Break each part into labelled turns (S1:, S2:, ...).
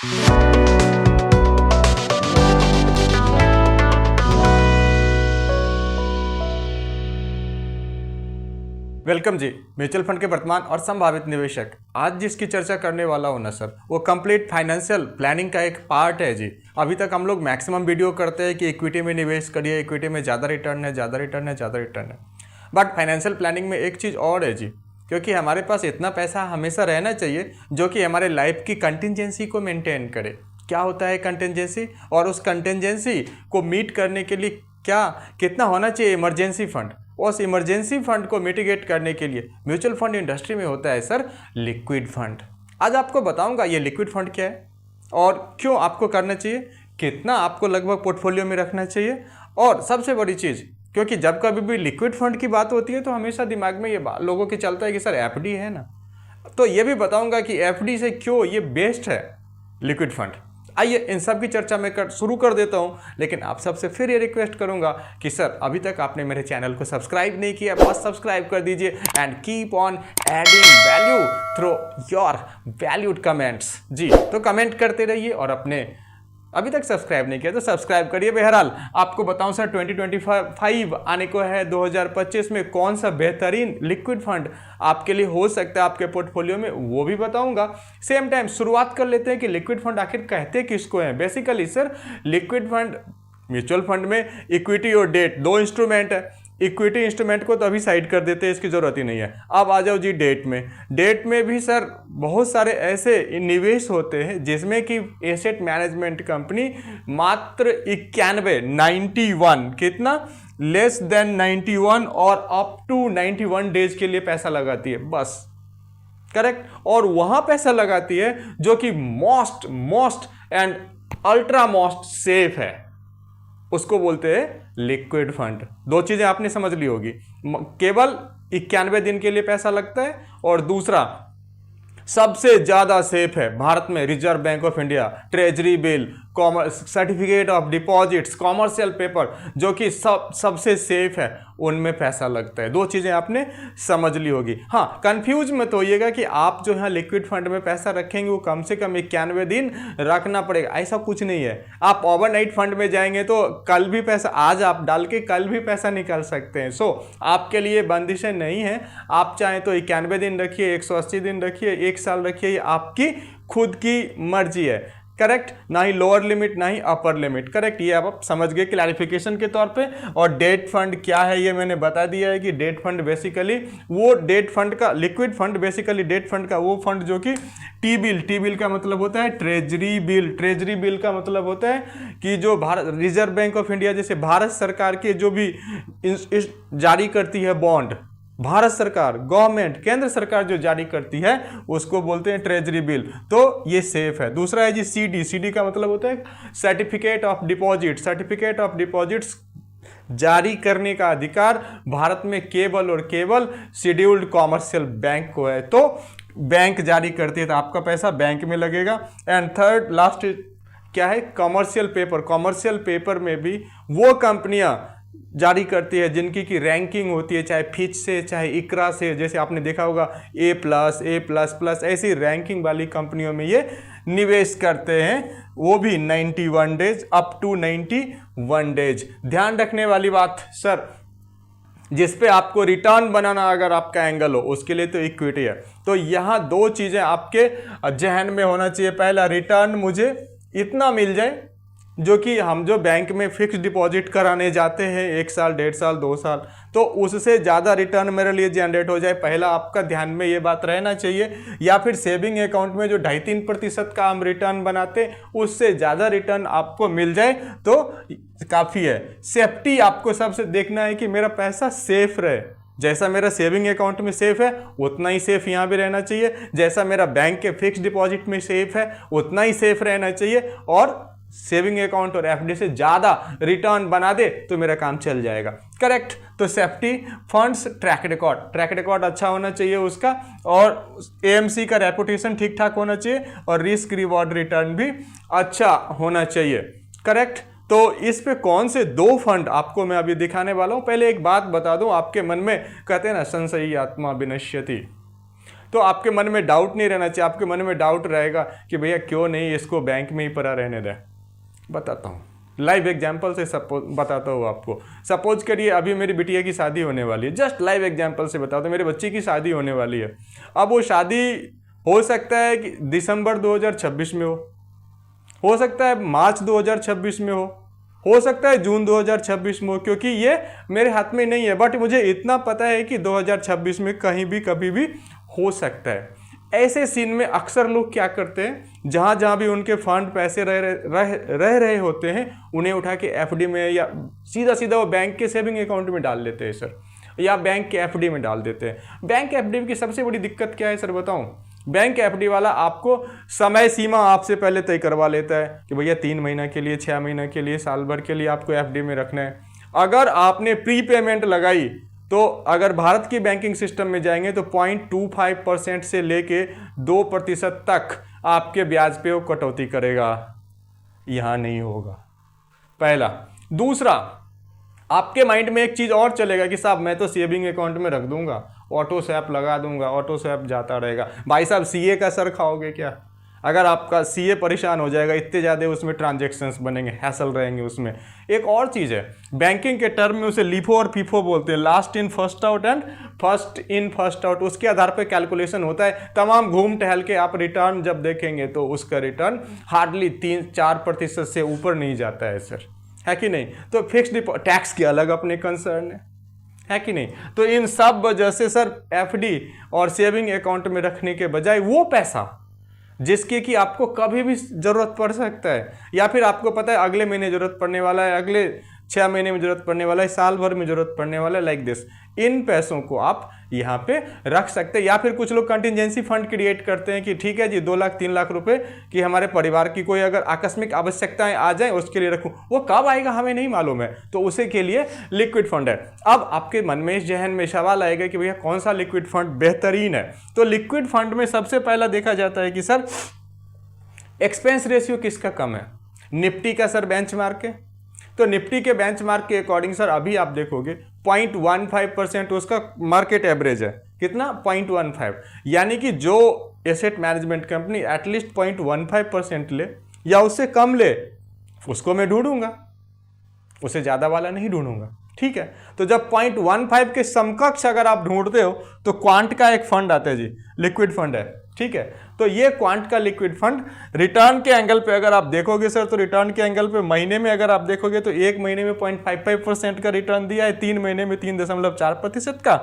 S1: Welcome जी। Mutual fund के वर्तमान और संभावित निवेशक, आज जिसकी चर्चा करने वाला हूं ना सर, वो कंप्लीट फाइनेंशियल प्लानिंग का एक पार्ट है जी। अभी तक हम लोग मैक्सिमम वीडियो करते हैं कि इक्विटी में निवेश करिए, इक्विटी में ज़्यादा रिटर्न है, ज़्यादा रिटर्न है, ज़्यादा रिटर्न है। बट फाइनेंशियल प्लानिंग में एक चीज़ और है जी, क्योंकि हमारे पास इतना पैसा हमेशा रहना चाहिए जो कि हमारे लाइफ की कंटिजेंसी को मेंटेन करे। क्या होता है कंटिजेंसी, और उस कंटिजेंसी को मीट करने के लिए कितना होना चाहिए इमरजेंसी फंड। उस इमरजेंसी फंड को मिटिगेट करने के लिए म्यूचुअल फंड इंडस्ट्री में होता है सर लिक्विड फंड। आज आपको बताऊंगा ये लिक्विड फंड क्या है और क्यों आपको करना चाहिए, कितना आपको लगभग पोर्टफोलियो में रखना चाहिए। और सबसे बड़ी चीज़, क्योंकि जब कभी भी लिक्विड फंड की बात होती है तो हमेशा दिमाग में ये बात लोगों के चलता है कि सर एफडी है ना, तो ये भी बताऊंगा कि एफडी से क्यों ये बेस्ट है लिक्विड फंड। आइए इन सब की चर्चा मैं शुरू कर देता हूं, लेकिन आप सबसे फिर ये रिक्वेस्ट करूंगा कि सर अभी तक आपने मेरे चैनल को सब्सक्राइब नहीं किया, बस सब्सक्राइब कर दीजिए and keep on adding value through your valued comments. जी तो कमेंट करते रहिए और अपने अभी तक सब्सक्राइब नहीं किया तो सब्सक्राइब करिए। बहरहाल आपको बताऊं सर 2025 आने को है, 2025 में कौन सा बेहतरीन लिक्विड फंड आपके लिए हो सकता है आपके पोर्टफोलियो में, वो भी बताऊंगा। सेम टाइम शुरुआत कर लेते हैं कि लिक्विड फंड आखिर कहते किसको हैं। Basically sir liquid fund, mutual fund में इक्विटी और डेट दो इंस्ट्रूमेंट है। इक्विटी इंस्ट्रूमेंट को तो अभी साइड कर देते हैं, इसकी ज़रूरत ही नहीं है। अब आ जाओ जी डेट में। डेट में भी सर बहुत सारे ऐसे निवेश होते हैं जिसमें कि एसेट मैनेजमेंट कंपनी मात्र 91 कितना लेस देन 91 और अप टू 91 डेज के लिए पैसा लगाती है, बस करेक्ट। और वहाँ पैसा लगाती है जो कि most and ultra most safe है, उसको बोलते हैं लिक्विड फंड। दो चीजें आपने समझ ली होगी, केवल 91 दिन के लिए पैसा लगता है और दूसरा सबसे ज्यादा सेफ है भारत में reserve bank of India, treasury bill, certificate of deposits, commercial paper, जो कि सबसे सेफ है, उनमें पैसा लगता है। दो चीजें आपने समझ ली होगी। हाँ, कंफ्यूज मत होइएगा कि आप जो है लिक्विड फंड में पैसा रखेंगे वो कम से कम 91 दिन रखना पड़ेगा, ऐसा कुछ नहीं है। आप ओवरनाइट फंड में जाएंगे तो कल भी पैसा, आज आप डाल के कल भी पैसा निकाल सकते हैं। सो आपके लिए बंदिशें नहीं है, आप चाहें तो 91 दिन रखिए, 180 दिन रखिए, 1 साल रखिए, ये आपकी खुद की मर्जी है, करेक्ट। ना ही लोअर लिमिट ना ही अपर लिमिट, करेक्ट। ये आप समझ गए क्लैरिफिकेशन के तौर पे। और डेट फंड क्या है ये मैंने बता दिया है कि डेट फंड बेसिकली वो डेट फंड का, liquid fund basically debt fund का वो फंड जो कि टी बिल का मतलब होता है ट्रेजरी बिल का मतलब होता है कि जो Bharat reserve bank of India जैसे भारत सरकार के जो भी जारी करती है बॉन्ड, भारत सरकार गवर्नमेंट केंद्र सरकार जो जारी करती है उसको बोलते हैं ट्रेजरी बिल, तो ये सेफ है। दूसरा है जी सीडी का मतलब होता है सर्टिफिकेट ऑफ डिपॉजिट्स जारी करने का अधिकार भारत में केवल और केवल शेड्यूल्ड कॉमर्शियल बैंक को है, तो बैंक जारी करती है तो आपका पैसा बैंक में लगेगा। एंड थर्ड लास्ट क्या है, कॉमर्शियल पेपर में भी वो कंपनियां जारी करती है जिनकी की रैंकिंग होती है, चाहे फिच से चाहे इकरा से, जैसे आपने देखा होगा A+, ऐसी रैंकिंग वाली कंपनियों में ये निवेश करते हैं, वो भी 91 डेज अप टू 91 डेज। ध्यान रखने वाली बात सर, जिस पे आपको रिटर्न बनाना अगर आपका एंगल हो उसके लिए तो इक्विटी है। तो यहाँ दो चीज़ें आपके जहन में होना चाहिए। पहला, रिटर्न मुझे इतना मिल जाए जो कि हम जो बैंक में फिक्स डिपॉजिट कराने जाते हैं 1 साल 1.5 साल 2 साल, तो उससे ज़्यादा रिटर्न मेरे लिए जनरेट हो जाए। पहला आपका ध्यान में ये बात रहना चाहिए। या फिर सेविंग अकाउंट में जो 2.5-3% का हम रिटर्न बनाते उससे ज़्यादा रिटर्न आपको मिल जाए तो काफ़ी है। सेफ्टी आपको सबसे देखना है कि मेरा पैसा सेफ रहे, जैसा मेरा सेविंग अकाउंट में सेफ है उतना ही सेफ यहाँ भी रहना चाहिए, जैसा मेरा बैंक के फिक्स डिपॉजिट में सेफ है उतना ही सेफ रहना चाहिए। और सेविंग अकाउंट और एफडी से ज़्यादा रिटर्न बना दे तो मेरा काम चल जाएगा, करेक्ट। तो सेफ्टी, फंड्स, ट्रैक रिकॉर्ड अच्छा होना चाहिए उसका, और एएमसी का रेपुटेशन ठीक ठाक होना चाहिए, और रिस्क रिवॉर्ड रिटर्न भी अच्छा होना चाहिए, करेक्ट। तो इस पे कौन से 2 फंड आपको मैं अभी दिखाने वाला हूँ। पहले एक बात बता दूं, आपके मन में कहते हैं ना संशयी आत्मा विनश्यति, तो आपके मन में डाउट नहीं रहना चाहिए। आपके मन में डाउट रहेगा कि भैया क्यों नहीं इसको बैंक में ही पड़ा रहने दें। बताता हूँ, लाइव एग्जाम्पल से बताता हूँ आपको। सपोज करिए अभी मेरी बिटिया की शादी होने वाली है, जस्ट लाइव एग्जाम्पल से बताता हूँ, मेरे बच्चे की शादी होने वाली है। अब वो शादी हो सकता है कि दिसंबर 2026 में हो सकता है मार्च 2026 में हो सकता है जून 2026 में हो, क्योंकि ये मेरे हाथ में नहीं है। बट मुझे इतना पता है कि 2026 में कहीं भी कभी भी हो सकता है। ऐसे सीन में अक्सर लोग क्या करते हैं, जहाँ जहाँ भी उनके फंड पैसे रह रहे होते हैं, उन्हें उठा के एफडी में या सीधा सीधा वो बैंक के सेविंग अकाउंट में डाल देते हैं सर, या बैंक के एफडी में डाल देते हैं। बैंक एफडी की सबसे बड़ी दिक्कत क्या है सर बताऊं? बैंक एफडी वाला आपको समय सीमा आपसे पहले तय करवा लेता है कि भैया 3 महीना के लिए, 6 महीना के लिए, साल भर के लिए आपको एफडी में रखना है। अगर आपने प्री पेमेंट लगाई तो अगर भारत की बैंकिंग सिस्टम में जाएंगे तो 0.25% से लेके 2% तक आपके ब्याज पे वो कटौती करेगा। यहाँ नहीं होगा, पहला। दूसरा, आपके माइंड में एक चीज़ और चलेगा कि साहब मैं तो सेविंग अकाउंट में रख दूंगा, ऑटो स्वैप लगा दूंगा, ऑटो स्वैप जाता रहेगा। भाई साहब सीए का सर खाओगे क्या? अगर आपका सीए परेशान हो जाएगा, इतने ज़्यादा उसमें ट्रांजैक्शंस बनेंगे, हैसल रहेंगे उसमें। एक और चीज़ है, बैंकिंग के टर्म में उसे लीफो और फीफो बोलते हैं, last in first out and first in first out. उसके आधार पर कैलकुलेशन होता है। तमाम घूम टहल के आप रिटर्न जब देखेंगे तो उसका रिटर्न हार्डली 3-4% से ऊपर नहीं जाता है सर, है कि नहीं? तो फिक्स्ड टैक्स के अलग अपने कंसर्न है कि नहीं? तो इन सब वजह से सर एफडी और सेविंग अकाउंट में रखने के बजाय वो पैसा जिसके कि आपको कभी भी जरूरत पड़ सकता है, या फिर आपको पता है अगले महीने जरूरत पड़ने वाला है, अगले 6 महीने में जरूरत पड़ने वाला है, साल भर में जरूरत पड़ने वाला है, लाइक दिस, इन पैसों को आप यहाँ पे रख सकते हैं। या फिर कुछ लोग कंटिजेंसी फंड क्रिएट करते हैं कि ठीक है जी 2 लाख 3 लाख रुपए कि हमारे परिवार की कोई अगर आकस्मिक आवश्यकताएं आ जाए उसके लिए रखूं, वो कब आएगा हमें नहीं मालूम है, तो उसे के लिए लिक्विड फंड है। अब आपके मन में इस जहन में सवाल आएगा कि भैया कौन सा लिक्विड फंड बेहतरीन है? तो लिक्विड फंड में सबसे पहला देखा जाता है कि सर एक्सपेंस रेशियो किसका कम है। निफ्टी का सर बेंचमार्क है, तो निफ्टी के बेंचमार्क के अकॉर्डिंग सर अभी आप देखोगे 0.15% उसका मार्केट एवरेज है। कितना? 0.15। यानी कि जो एसेट मैनेजमेंट कंपनी एटलीस्ट 0.15% ले या उससे कम ले उसको मैं ढूंढूंगा, उसे ज़्यादा वाला नहीं ढूंढूंगा, ठीक है? तो जब 0.15 के समकक्ष अगर आप ढूंढते हो तो क्वांट का एक फंड आता है जी, लिक्विड फंड है, ठीक है? तो ये क्वांट का लिक्विड फंड रिटर्न के एंगल पे अगर आप देखोगे सर, तो रिटर्न के एंगल पे महीने में अगर आप देखोगे तो 1 महीने में 0.55% का रिटर्न दिया है, 3 महीने में 3.4% का,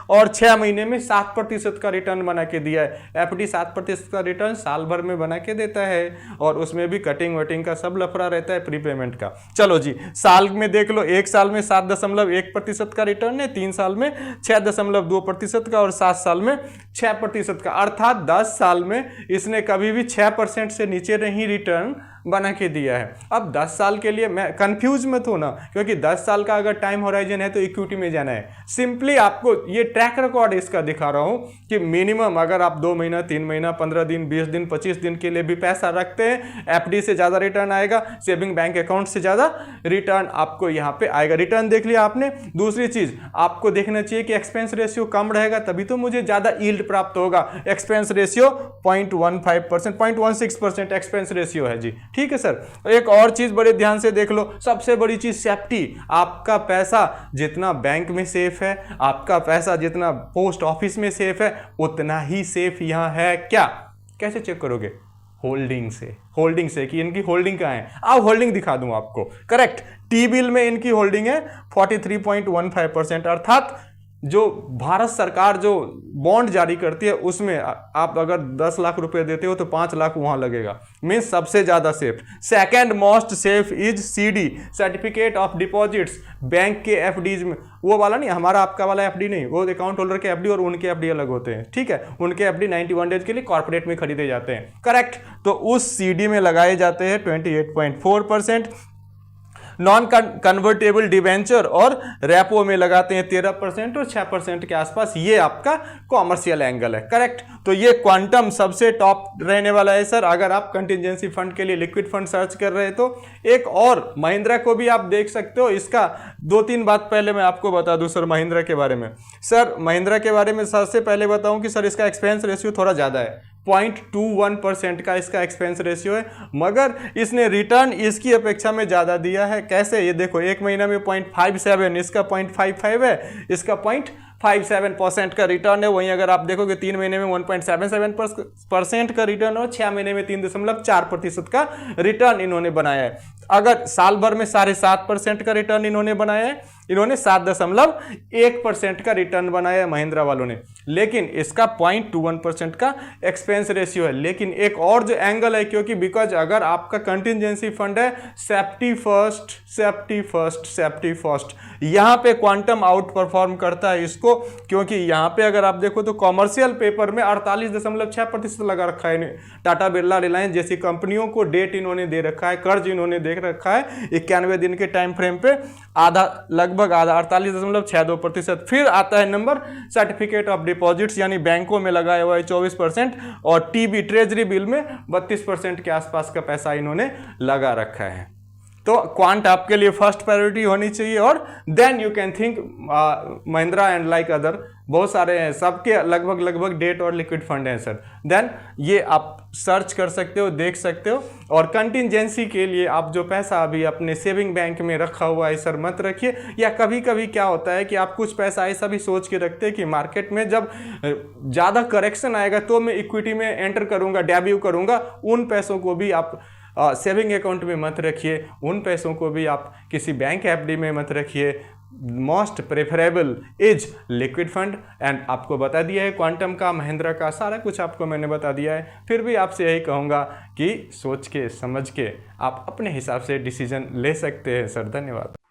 S1: और 6 महीने में 7% का रिटर्न बना के दिया है। एफडी 7% का रिटर्न साल भर में बना के देता है, और उसमें भी कटिंग वटिंग का सब लफड़ा रहता है प्रीपेमेंट का। चलो जी, साल में देख लो, 1 साल में 7.1% का रिटर्न है, 3 साल में 6.2% का, और 7 साल में 6% का। अर्थात 10 साल में इसने कभी भी 6% से नीचे नहीं रिटर्न बना के दिया है। अब 10 साल के लिए मैं कंफ्यूज मत होना, क्योंकि 10 साल का अगर टाइम होराइजन है तो इक्विटी में जाना है। सिंपली आपको ये ट्रैक रिकॉर्ड इसका दिखा रहा हूं कि मिनिमम अगर आप 2 महीना, 3 महीना, 15 दिन, 20 दिन, 25 दिन के लिए भी पैसा रखते हैं, एफडी से ज़्यादा रिटर्न आएगा, सेविंग बैंक अकाउंट से ज़्यादा रिटर्न आपको यहाँ पे आएगा। रिटर्न देख लिया आपने। दूसरी चीज़ आपको देखना चाहिए कि एक्सपेंस रेशियो कम रहेगा तभी तो मुझे ज़्यादा यील्ड प्राप्त होगा। एक्सपेंस रेशियो 0.15%, 0.16% एक्सपेंस रेशियो है जी, ठीक है सर। एक और चीज बड़े ध्यान से देख लो, सबसे बड़ी चीज सेफ्टी। आपका पैसा जितना बैंक में सेफ है, आपका पैसा जितना पोस्ट ऑफिस में सेफ है, उतना ही सेफ यहां है क्या? कैसे चेक करोगे? होल्डिंग से। होल्डिंग से कि इनकी होल्डिंग कहां है। आप होल्डिंग दिखा दूं आपको, करेक्ट। टी बिल में इनकी होल्डिंग है 43.15%, अर्थात जो भारत सरकार जो बॉन्ड जारी करती है उसमें आप अगर 10 लाख रुपए देते हो तो 5 लाख वहां लगेगा। मीन्स सबसे ज्यादा safe. Second most safe is CD, certificate of deposits. Bank के एफडीज में वो वाला नहीं, हमारा आपका वाला एफडी नहीं, वो अकाउंट होल्डर के एफडी और उनके एफडी अलग होते हैं, ठीक है? उनके एफडी 91 डेज के लिए कॉर्पोरेट में खरीदे जाते हैं, करेक्ट। तो उस सीडी में लगाए जाते हैं 28.4%। नॉन कन्वर्टेबल डिवेंचर और रेपो में लगाते हैं 13% और 6% के आसपास। ये आपका कॉमर्शियल एंगल है, करेक्ट। तो ये क्वांटम सबसे टॉप रहने वाला है सर, अगर आप कंटिजेंसी फंड के लिए लिक्विड फंड सर्च कर रहे हैं तो। एक और महिंद्रा को भी आप देख सकते हो। इसका 2-3 बात पहले मैं आपको बता दूं सर महिंद्रा के बारे में। सर महिंद्रा के बारे में सबसे पहले बताऊं कि सर इसका एक्सपेंस रेशियो थोड़ा ज़्यादा है, 0.21% का इसका एक्सपेंस रेशियो है, मगर इसने रिटर्न इसकी अपेक्षा में ज़्यादा दिया है। कैसे, ये देखो, एक महीना में 0.57, इसका 0.55 है, इसका 0.57% का रिटर्न है। वहीं अगर आप देखोगे 3 महीने में 1.77% का रिटर्न और 6 महीने में 3.4% का रिटर्न इन्होंने बनाया है। अगर साल भर में 7.5% का रिटर्न इन्होंने बनाया है, इन्होंने 7.1% का रिटर्न बनाया है महिंद्रा वालों ने, लेकिन इसका 0.21% का एक्सपेंस रेशियो है। लेकिन एक और जो एंगल है, क्योंकि बिकॉज अगर आपका कंटिजेंसी फंड है सेफ्टी फर्स्ट, यहां पे क्वांटम आउट परफॉर्म करता है इसको, क्योंकि यहां पे अगर आप देखो तो कॉमर्शियल पेपर में 48.6% लगा रखा है। टाटा बिरला रिलायंस जैसी कंपनियों को डेट इन्होंने दे रखा है, कर्ज इन्होंने दे रखा है 91 दिन के टाइम फ्रेम पे, लगभग आधा 48.62%। फिर आता है नंबर सर्टिफिकेट ऑफ डिपॉजिट्स, यानी बैंकों में लगाया हुआ है 24%, और टीबी ट्रेजरी बिल में 32% के आसपास का पैसा इन्होंने लगा रखा है। तो क्वांट आपके लिए फर्स्ट प्रायोरिटी होनी चाहिए, और then you can think Mahindra and like other, बहुत सारे हैं, सबके लगभग डेट और लिक्विड फंड हैं सर। देन ये आप सर्च कर सकते हो, देख सकते हो। और कंटिजेंसी के लिए आप जो पैसा अभी अपने सेविंग बैंक में रखा हुआ है सर मत रखिए, या कभी कभी क्या होता है कि आप कुछ पैसा ऐसा भी सोच के रखते हैं कि मार्केट में जब ज़्यादा करेक्शन आएगा तो मैं इक्विटी में एंटर करूँगा, डेब्यू करूँगा। उन पैसों को भी आप सेविंग अकाउंट में मत रखिए, उन पैसों को भी आप किसी बैंक एफडी में मत रखिए। Most preferable is liquid fund. And आपको बता दिया है क्वांटम का, महिंद्रा का, सारा कुछ आपको मैंने बता दिया है। फिर भी आपसे यही कहूँगा कि सोच के समझ के आप अपने हिसाब से डिसीजन ले सकते हैं सर। धन्यवाद।